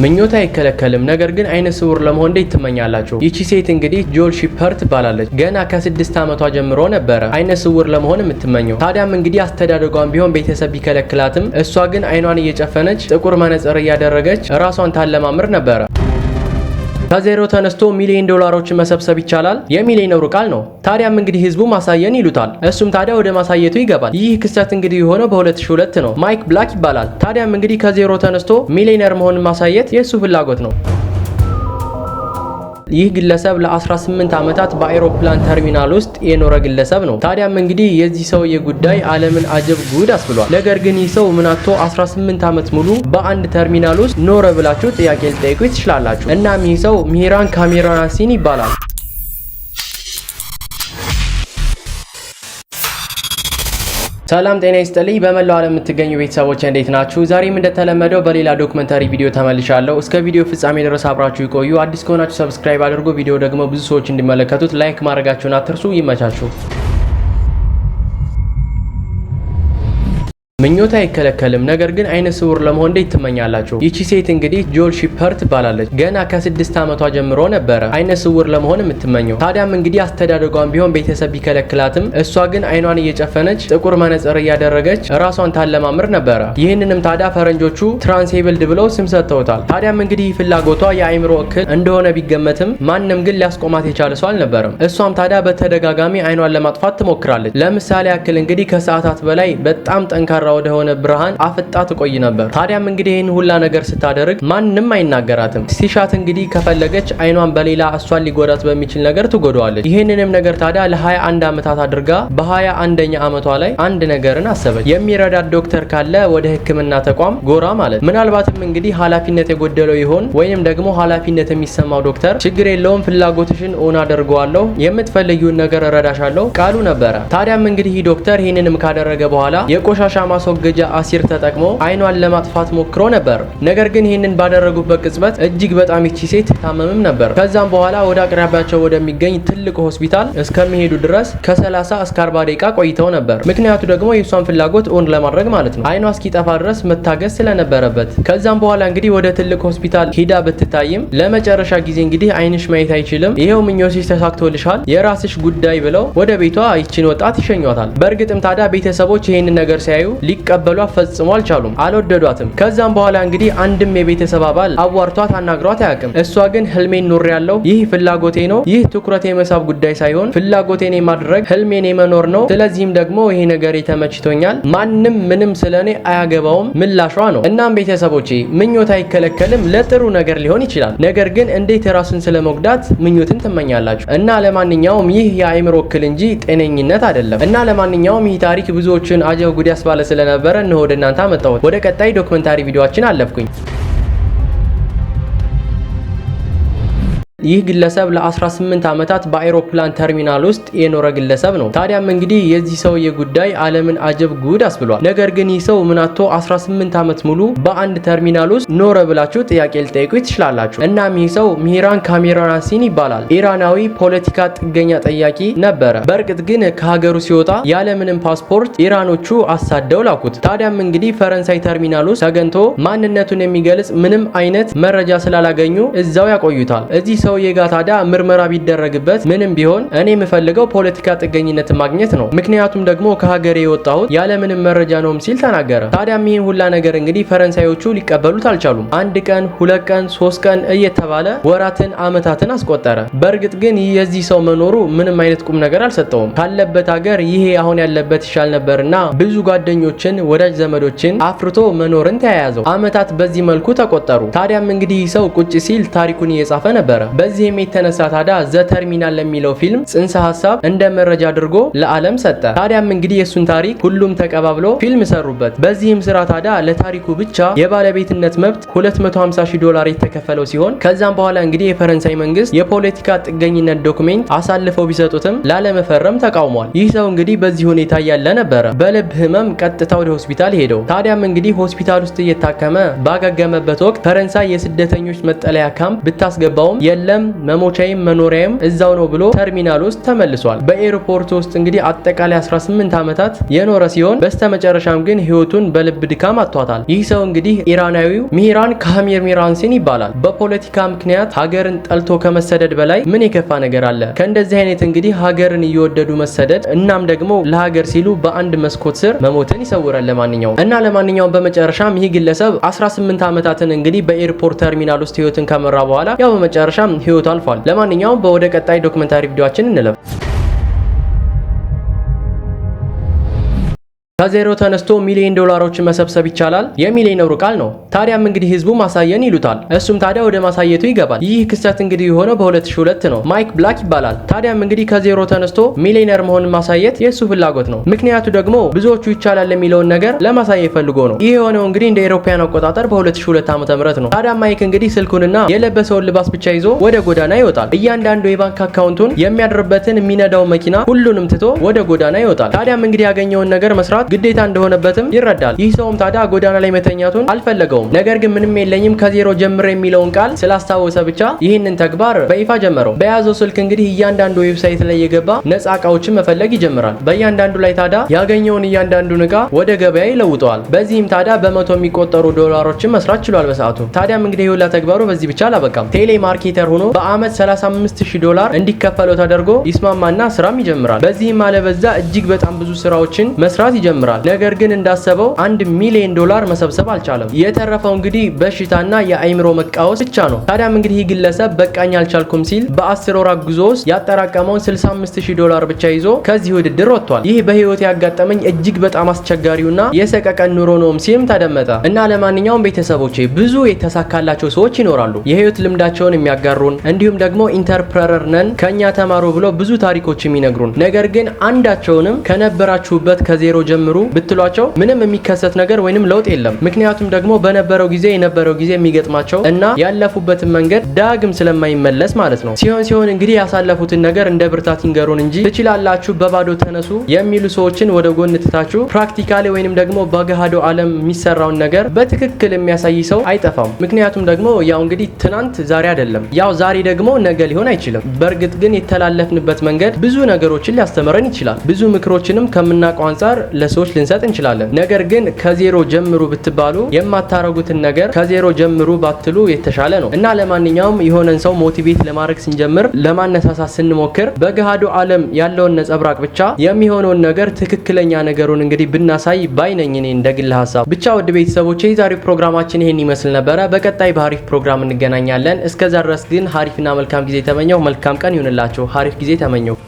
ምኞት አይከለከልም። ነገር ግን አይነ ስውር ለመሆን እንዴት ትመኛላችሁ? ይቺ ሴት እንግዲህ ጆል ሺፐር ትባላለች። ገና ከ6 ዓመቷ ጀምሮ ነበረ አይነ ስውር ለመሆን የምትመኘው። ታዲያም እንግዲህ አስተዳደጓን ቢሆን ቤተሰብ ቢከለክላትም እሷ ግን አይኗን እየጨፈነች ጥቁር መነጽር እያደረገች ራሷን ታለማምር ነበረ። ከዜሮ ተነስቶ ሚሊዮን ዶላሮችን መሰብሰብ ይቻላል የሚሊዮነሩ ቃል ነው። ታዲያም እንግዲህ ህዝቡ ማሳየን ይሉታል። እሱም ታዲያ ወደ ማሳየቱ ይገባል። ይህ ክስተት እንግዲህ የሆነው በ2002 ነው። ማይክ ብላክ ይባላል። ታዲያም እንግዲህ ከዜሮ ተነስቶ ሚሊዮነር መሆንን ማሳየት የሱ ፍላጎት ነው። ይህ ግለሰብ ለ18 ዓመታት በአይሮፕላን ተርሚናል ውስጥ የኖረ ግለሰብ ነው። ታዲያም እንግዲህ የዚህ ሰውዬ ጉዳይ ዓለምን አጀብ ጉድ አስብሏል። ነገር ግን ይህ ሰው ምን አጥቶ 18 ዓመት ሙሉ በአንድ ተርሚናል ውስጥ ኖረ ብላችሁ ጥያቄ ልጠይቁ ትችላላችሁ። እናም ይህ ሰው ሚሂራን ካሜራናሲን ይባላል። ሰላም ጤና ይስጥልኝ። በመላው ዓለም የምትገኙ ቤተሰቦች እንዴት ናችሁ? ዛሬም እንደተለመደው በሌላ ዶክመንታሪ ቪዲዮ ተመልሻለሁ። እስከ ቪዲዮ ፍጻሜ ድረስ አብራችሁ ይቆዩ። አዲስ ከሆናችሁ ሰብስክራይብ አድርጉ። ቪዲዮ ደግሞ ብዙ ሰዎች እንዲመለከቱት ላይክ ማድረጋችሁን አትርሱ። ይመቻችሁ። ምኞት አይከለከልም። ነገር ግን አይነ ስውር ለመሆን እንዴት ትመኛላችሁ? ይቺ ሴት እንግዲህ ጆል ሺፐር ትባላለች። ገና ከ6 ዓመቷ ጀምሮ ነበረ አይነ ስውር ለመሆን የምትመኘው። ታዲያም እንግዲህ አስተዳደጓን ቢሆን ቤተሰብ ቢከለክላትም እሷ ግን አይኗን እየጨፈነች ጥቁር መነጽር እያደረገች ራሷን ታለማምር ነበረ። ይህንንም ታዲያ ፈረንጆቹ ትራንስኤብልድ ብለው ስም ሰጥተውታል። ታዲያም እንግዲህ ፍላጎቷ የአይምሮ እክል እንደሆነ ቢገመትም ማንም ግን ሊያስቆማት የቻለ ሰው አልነበረም። እሷም ታዲያ በተደጋጋሚ አይኗን ለማጥፋት ትሞክራለች። ለምሳሌ ያክል እንግዲህ ከሰዓታት በላይ በጣም ጠንካራ ወደሆነ ብርሃን አፍጣ ትቆይ ነበር። ታዲያም እንግዲህ ይህን ሁላ ነገር ስታደርግ ማንም አይናገራትም። ሲሻት እንግዲህ ከፈለገች አይኗን በሌላ እሷን ሊጎዳት በሚችል ነገር ትጎዳዋለች። ይህንንም ነገር ታዲያ ለ21 ዓመታት አድርጋ በ21ኛ ዓመቷ ላይ አንድ ነገርን አሰበች። የሚረዳት ዶክተር ካለ ወደ ሕክምና ተቋም ጎራ ማለት። ምናልባትም እንግዲህ ኃላፊነት የጎደለው ይሆን ወይንም ደግሞ ኃላፊነት የሚሰማው ዶክተር ችግር የለውም ፍላጎትሽን ኦን አደርገዋለሁ የምትፈልጊውን ነገር እረዳሻለሁ ቃሉ ነበረ። ታዲያም እንግዲህ ዶክተር ይህንንም ካደረገ በኋላ የቆሻሻ ማስወገጃ አሲር ተጠቅሞ አይኗን ለማጥፋት ሞክሮ ነበር። ነገር ግን ይህንን ባደረጉበት ቅጽበት እጅግ በጣም ይቺ ሴት ታመምም ነበር። ከዛም በኋላ ወደ አቅራቢያቸው ወደሚገኝ ትልቅ ሆስፒታል እስከሚሄዱ ድረስ ከ30 እስከ 40 ደቂቃ ቆይተው ነበር። ምክንያቱ ደግሞ የሷን ፍላጎት ኦን ለማድረግ ማለት ነው። አይኗ እስኪጠፋ ድረስ መታገስ ስለነበረበት። ከዛም በኋላ እንግዲህ ወደ ትልቅ ሆስፒታል ሂዳ ብትታይም ለመጨረሻ ጊዜ እንግዲህ አይንሽ ማየት አይችልም፣ ይሄው ምኞትሽ ተሳክቶልሻል፣ የራስሽ ጉዳይ ብለው ወደ ቤቷ ይቺን ወጣት ይሸኟታል። በእርግጥም ታዲያ ቤተሰቦች ይህንን ነገር ሲያዩ ሊቀበሏት ፈጽሞ አልቻሉም፣ አልወደዷትም። ከዛም በኋላ እንግዲህ አንድም የቤተሰብ አባል አዋርቷት አናግሯት አያውቅም። እሷ ግን ህልሜን ኑር ያለው ይህ ፍላጎቴ ነው፣ ይህ ትኩረት የመሳብ ጉዳይ ሳይሆን ፍላጎቴን የማድረግ ህልሜን የመኖር ነው። ስለዚህም ደግሞ ይሄ ነገር ተመችቶኛል፣ ማንም ምንም ስለኔ አያገባውም ምላሿ ነው። እናም ቤተሰቦቼ ምኞት አይከለከልም፣ ለጥሩ ነገር ሊሆን ይችላል። ነገር ግን እንዴት ራስን ስለመጉዳት ምኞትን ትመኛላችሁ? እና ለማንኛውም ይህ የአእምሮ እክል እንጂ ጤነኝነት አይደለም። እና ለማንኛውም ይህ ታሪክ ብዙዎችን አጀብ ጉድ ያስባለ ስለነበረ እነሆ ወደ እናንተ አመጣሁት። ወደ ቀጣይ ዶክመንታሪ ቪዲዮአችን አለፍኩኝ። ይህ ግለሰብ ለ18 ዓመታት በአይሮፕላን ተርሚናል ውስጥ የኖረ ግለሰብ ነው። ታዲያም እንግዲህ የዚህ ሰውዬ ጉዳይ ዓለምን አጀብ ጉድ አስብሏል። ነገር ግን ይህ ሰው ምን አጥቶ 18 ዓመት ሙሉ በአንድ ተርሚናል ውስጥ ኖረ ብላችሁ ጥያቄ ልጠይቁ ትችላላችሁ። እናም ይህ ሰው ሚሂራን ካሜራናሲን ይባላል። ኢራናዊ ፖለቲካ ጥገኛ ጠያቂ ነበረ። በእርግጥ ግን ከሀገሩ ሲወጣ ያለምንም ፓስፖርት ኢራኖቹ አሳደው ላኩት። ታዲያም እንግዲህ ፈረንሳይ ተርሚናል ውስጥ ተገንቶ ማንነቱን የሚገልጽ ምንም አይነት መረጃ ስላላገኙ እዛው ያቆዩታል። እዚህ ሰውዬ ጋር ታዲያ ምርመራ ቢደረግበት ምንም ቢሆን እኔ የምፈልገው ፖለቲካ ጥገኝነት ማግኘት ነው፣ ምክንያቱም ደግሞ ከሀገሬ የወጣሁት ያለ ምንም መረጃ ነውም ሲል ተናገረ። ታዲያም ይህን ሁላ ነገር እንግዲህ ፈረንሳዮቹ ሊቀበሉት አልቻሉም። 1 ቀን 2 ቀን 3 ቀን እየተባለ ወራትን አመታትን አስቆጠረ። በእርግጥ ግን የዚህ ሰው መኖሩ ምንም አይነት ቁም ነገር አልሰጠውም። ካለበት ሀገር ይሄ አሁን ያለበት ይሻል ነበርና ብዙ ጓደኞችን ወዳጅ ዘመዶችን አፍርቶ መኖርን ተያያዘው። አመታት በዚህ መልኩ ተቆጠሩ። ታዲያም እንግዲህ ሰው ቁጭ ሲል ታሪኩን እየጻፈ ነበረ። በዚህም የተነሳ ታዲያ ዘ ተርሚናል ለሚለው ፊልም ጽንሰ ሐሳብ እንደ መረጃ አድርጎ ለዓለም ሰጠ። ታዲያም እንግዲህ የሱን ታሪክ ሁሉም ተቀባብሎ ፊልም ሰሩበት። በዚህም ስራ ታዲያ ለታሪኩ ብቻ የባለቤትነት መብት $250,000 የተከፈለው ሲሆን ከዛም በኋላ እንግዲህ የፈረንሳይ መንግስት የፖለቲካ ጥገኝነት ዶክሜንት አሳልፈው ቢሰጡትም ላለመፈረም ተቃውሟል። ይህ ሰው እንግዲህ በዚህ ሁኔታ ያለ ነበረ በልብ ህመም ቀጥታ ወደ ሆስፒታል ሄደው። ታዲያም እንግዲህ ሆስፒታል ውስጥ እየታከመ ባገገመበት ወቅት ፈረንሳይ የስደተኞች መጠለያ ካምፕ ብታስገባውም የለም የለም መሞቻዬም መኖሪያዬም እዛው ነው ብሎ ተርሚናል ውስጥ ተመልሷል። በኤርፖርት ውስጥ እንግዲህ አጠቃላይ 18 ዓመታት የኖረ ሲሆን በስተመጨረሻም ግን ህይወቱን በልብ ድካም አጥቷታል። ይህ ሰው እንግዲህ ኢራናዊው ሚህራን ካሚር ሚራንሲን ይባላል። በፖለቲካ ምክንያት ሀገርን ጠልቶ ከመሰደድ በላይ ምን የከፋ ነገር አለ? ከእንደዚህ አይነት እንግዲህ ሀገርን እየወደዱ መሰደድ እናም ደግሞ ለሀገር ሲሉ በአንድ መስኮት ስር መሞትን ይሰውራል። ለማንኛውም በመጨረሻም ይህ ግለሰብ 18 ዓመታትን እንግዲህ በኤርፖርት ተርሚናል ውስጥ ህይወትን ከመራ በኋላ ያው በመጨረሻም ህይወቱ አልፏል። ለማንኛውም ወደ ቀጣይ ዶክመንታሪ ቪዲዮአችን እንለፍ። ከዜሮ ተነስቶ ሚሊዮን ዶላሮችን መሰብሰብ ይቻላል የሚሊዮነሩ ቃል ነው። ታዲያም እንግዲህ ህዝቡ ማሳየን ይሉታል። እሱም ታዲያ ወደ ማሳየቱ ይገባል። ይህ ክስተት እንግዲህ የሆነው በ2002 ነው። ማይክ ብላክ ይባላል። ታዲያም እንግዲህ ከዜሮ ተነስቶ ሚሊዮነር መሆንን ማሳየት የሱ ፍላጎት ነው። ምክንያቱ ደግሞ ብዙዎቹ ይቻላል የሚለውን ነገር ለማሳየት ፈልጎ ነው። ይህ የሆነው እንግዲህ እንደ አውሮፓውያን አቆጣጠር በ2002 ዓ.ም ነው። ታዲያ ማይክ እንግዲህ ስልኩንና የለበሰውን ልባስ ብቻ ይዞ ወደ ጎዳና ይወጣል። እያንዳንዱ የባንክ አካውንቱን የሚያድርበትን የሚነዳው መኪና ሁሉንም ትቶ ወደ ጎዳና ይወጣል። ታዲያም እንግዲህ ያገኘውን ነገር መስራት ግዴታ እንደሆነበትም ይረዳል። ይህ ሰውም ታዲያ ጎዳና ላይ መተኛቱን አልፈለገውም። ነገር ግን ምንም የለኝም ከዜሮ ጀምር የሚለውን ቃል ስላስታወሰ ብቻ ይህንን ተግባር በይፋ ጀመረው። በያዘው ስልክ እንግዲህ እያንዳንዱ ዌብሳይት ላይ የገባ ነፃ እቃዎችን መፈለግ ይጀምራል። በእያንዳንዱ ላይ ታዲያ ያገኘውን እያንዳንዱን እቃ ወደ ገበያ ይለውጠዋል። በዚህም ታዲያ በመቶ የሚቆጠሩ ዶላሮችን መስራት ችሏል በሰዓቱ። ታዲያም እንግዲህ የሁላ ተግባሩ በዚህ ብቻ አላበቃም። ቴሌ ማርኬተር ሆኖ በአመት 35000 ዶላር እንዲከፈለው ተደርጎ ይስማማና ስራም ይጀምራል። በዚህም አለበዛ እጅግ በጣም ብዙ ስራዎችን መስራት ይጀምራል። ነገር ግን እንዳሰበው 1 ሚሊዮን ዶላር መሰብሰብ አልቻለም። የተረፈው እንግዲህ በሽታና የአይምሮ መቃወስ ብቻ ነው። ታዲያም እንግዲህ ይህ ግለሰብ በቃኝ አልቻልኩም ሲል በ10 ወራት ጉዞ ውስጥ ያጠራቀመውን 65000 ዶላር ብቻ ይዞ ከዚህ ውድድር ወጥቷል። ይህ በህይወት ያጋጠመኝ እጅግ በጣም አስቸጋሪውና የሰቀቀን ኑሮ ነውም ሲልም ተደመጠ። እና ለማንኛውም ቤተሰቦቼ ብዙ የተሳካላቸው ሰዎች ይኖራሉ፣ የህይወት ልምዳቸውን የሚያጋሩን እንዲሁም ደግሞ ኢንተርፕረነር ነን ከኛ ተማሩ ብሎ ብዙ ታሪኮች የሚነግሩን። ነገር ግን አንዳቸውንም ከነበራችሁበት ከዜሮ ጀምሩ ብትሏቸው ምንም የሚከሰት ነገር ወይንም ለውጥ የለም። ምክንያቱም ደግሞ በነበረው ጊዜ የሚገጥማቸው እና ያለፉበትን መንገድ ዳግም ስለማይመለስ ማለት ነው። ሲሆን እንግዲህ ያሳለፉትን ነገር እንደ ብርታት ይንገሩን እንጂ ትችላላችሁ በባዶ ተነሱ የሚሉ ሰዎችን ወደ ጎን ትታችሁ ፕራክቲካሊ ወይንም ደግሞ በገሃዱ ዓለም የሚሰራውን ነገር በትክክል የሚያሳይ ሰው አይጠፋም። ምክንያቱም ደግሞ ያው እንግዲህ ትናንት ዛሬ አይደለም፣ ያው ዛሬ ደግሞ ነገ ሊሆን አይችልም። በእርግጥ ግን የተላለፍንበት መንገድ ብዙ ነገሮችን ሊያስተምረን ይችላል። ብዙ ምክሮችንም ከምናውቀው አንጻር ለሰዎች ልንሰጥ እንችላለን። ነገር ግን ከዜሮ ጀምሩ ብትባሉ የማታረጉትን ነገር ከዜሮ ጀምሩ ባትሉ የተሻለ ነው። እና ለማንኛውም የሆነን ሰው ሞቲቬት ለማድረግ ስንጀምር፣ ለማነሳሳት ስንሞክር በገሃዱ ዓለም ያለውን ነጸብራቅ ብቻ የሚሆነውን ነገር ትክክለኛ ነገሩን እንግዲህ ብናሳይ ባይነኝ እኔ እንደግል ሐሳብ። ብቻ ውድ ቤተሰቦቼ የዛሬው ፕሮግራማችን ይሄን ይመስል ነበረ። በቀጣይ በአሪፍ ፕሮግራም እንገናኛለን። እስከዛ ድረስ ግን ሀሪፍና መልካም ጊዜ ተመኘው። መልካም ቀን ይሁንላችሁ። ሀሪፍ ጊዜ ተመኘው።